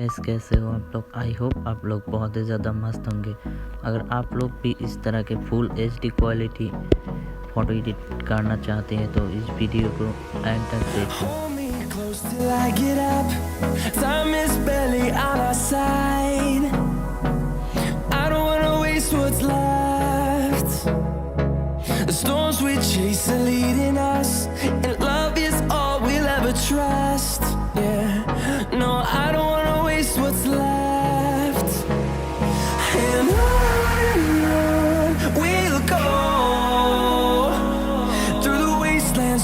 कैसे हो आप लोग। आई होप आप लोग बहुत ही ज़्यादा मस्त होंगे। अगर आप लोग भी इस तरह के full HD quality photo edit करना चाहते हैं तो इस वीडियो को एंड तक देखें।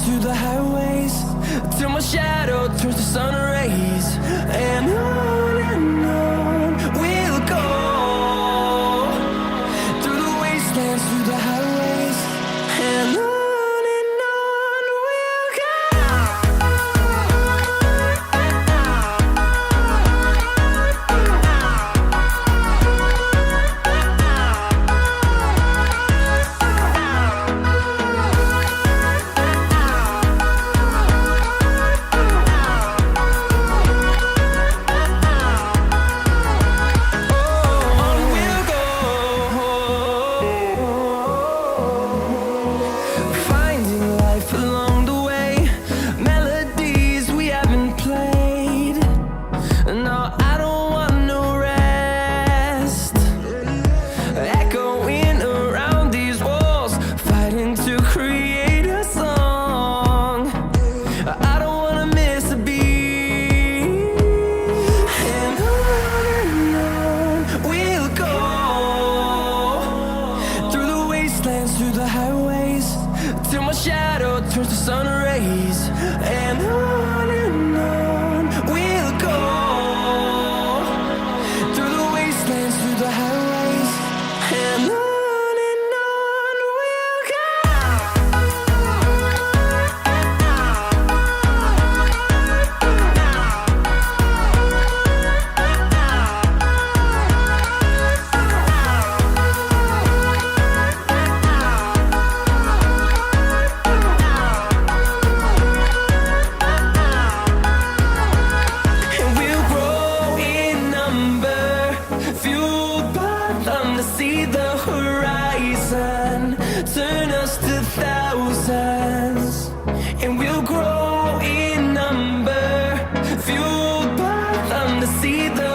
Through the highways, till my shadow turns to sun rays, and on we'll go. Through the wastelands, through the highways, and on we'll go. Through the highways, till my shadow turns to sun rays, and on we'll go. Through the wastelands, through the highways, and on we'll go. See the horizon, turn us to thousands, and we'll grow in number, fueled by them to see the